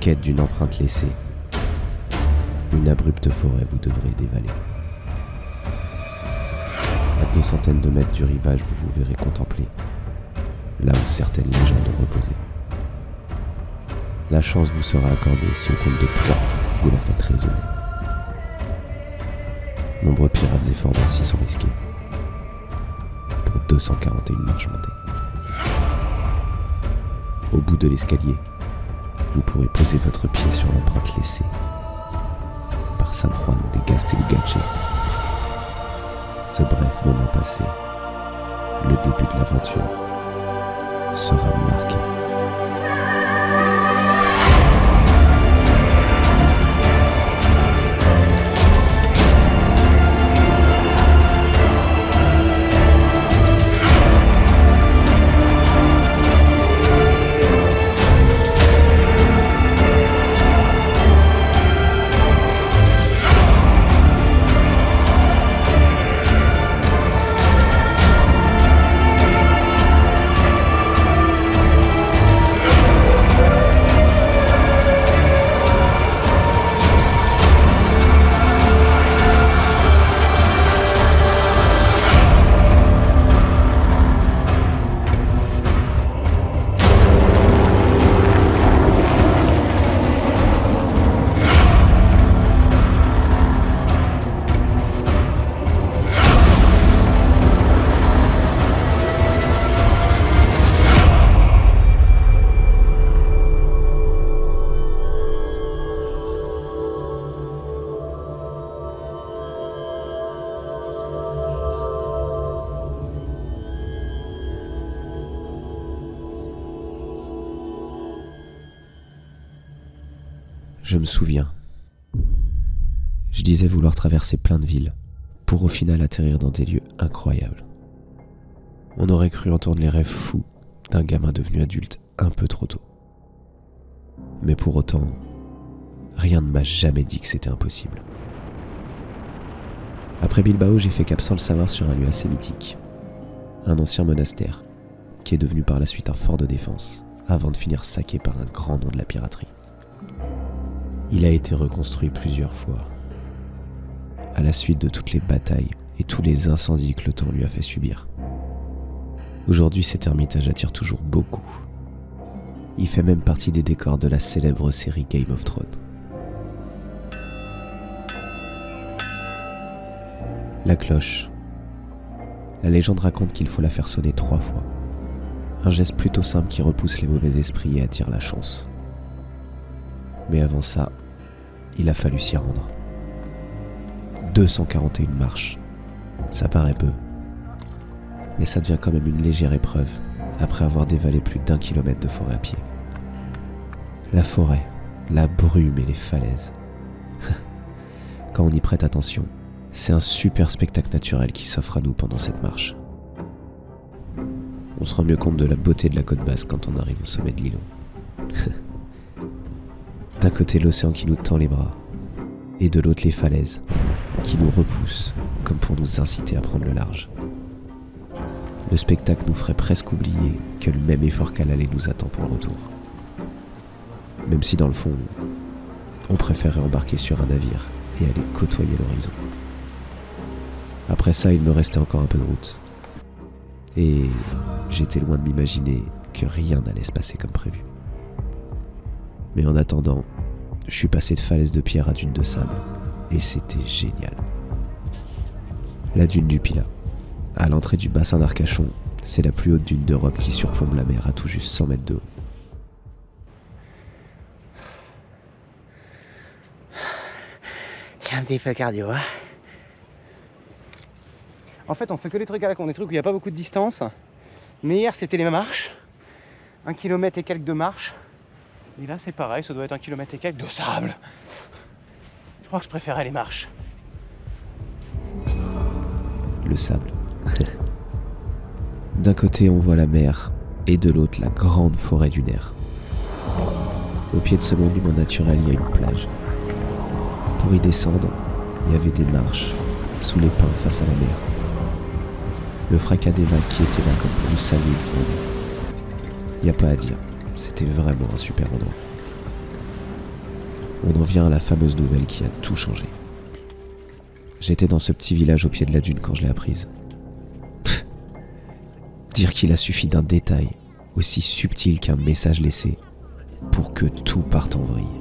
quête d'une empreinte laissée. Une abrupte forêt vous devrez dévaler. À 200 de mètres du rivage, vous vous verrez contempler là où certaines légendes ont reposé. La chance vous sera accordée si au compte de 3, vous la faites résonner. Nombreux pirates et forts s'y sont risqués pour 241 marches montées. Au bout de l'escalier, vous pourrez poser votre pied sur l'empreinte laissée par San Juan de Gaztelugatxe. Ce bref moment passé, le début de l'aventure, sera marqué. Je me souviens. Je disais vouloir traverser plein de villes pour au final atterrir dans des lieux incroyables. On aurait cru entendre les rêves fous d'un gamin devenu adulte un peu trop tôt. Mais pour autant, rien ne m'a jamais dit que c'était impossible. Après Bilbao, j'ai fait cap sans le savoir sur un lieu assez mythique. Un ancien monastère, qui est devenu par la suite un fort de défense, avant de finir saqué par un grand nom de la piraterie. Il a été reconstruit plusieurs fois, à la suite de toutes les batailles et tous les incendies que le temps lui a fait subir. Aujourd'hui, cet ermitage attire toujours beaucoup. Il fait même partie des décors de la célèbre série Game of Thrones. La cloche. La légende raconte qu'il faut la faire sonner 3 fois. Un geste plutôt simple qui repousse les mauvais esprits et attire la chance. Mais avant ça, il a fallu s'y rendre. 241 marches, ça paraît peu. Mais ça devient quand même une légère épreuve après avoir dévalé plus d'1 kilomètre de forêt à pied. La forêt, la brume et les falaises. Quand on y prête attention, c'est un super spectacle naturel qui s'offre à nous pendant cette marche. On se rend mieux compte de la beauté de la côte basque quand on arrive au sommet de l'îlot. D'un côté l'océan qui nous tend les bras, et de l'autre les falaises, qui nous repoussent comme pour nous inciter à prendre le large. Le spectacle nous ferait presque oublier que le même effort qu'à l'aller nous attend pour le retour. Même si dans le fond, on préférait embarquer sur un navire et aller côtoyer l'horizon. Après ça, il me restait encore un peu de route. Et j'étais loin de m'imaginer que rien n'allait se passer comme prévu. Mais en attendant, je suis passé de falaise de pierre à dune de sable, et c'était génial. La dune du Pilat, à l'entrée du bassin d'Arcachon, c'est la plus haute dune d'Europe qui surplombe la mer à tout juste 100 mètres de haut. J'ai un petit peu cardio, hein. En fait, on fait que des trucs à la con, des trucs où il n'y a pas beaucoup de distance. Mais hier, c'était les marches. 1 kilomètre et quelques de marche. Et là, c'est pareil, ça doit être 1 kilomètre et quelques de sable. Je crois que je préférais les marches. Le sable. D'un côté, on voit la mer, et de l'autre, la grande forêt dunaire. Au pied de ce monument naturel, il y a une plage. Pour y descendre, il y avait des marches, sous les pins face à la mer. Le fracas des vagues qui étaient là comme pour nous saluer le fond. Il n'y a pas à dire, c'était vraiment un super endroit. on en vient à la fameuse nouvelle qui a tout changé. J'étais dans ce petit village au pied de la dune quand je l'ai apprise. Dire qu'il a suffi d'un détail aussi subtil qu'un message laissé pour que tout parte en vrille.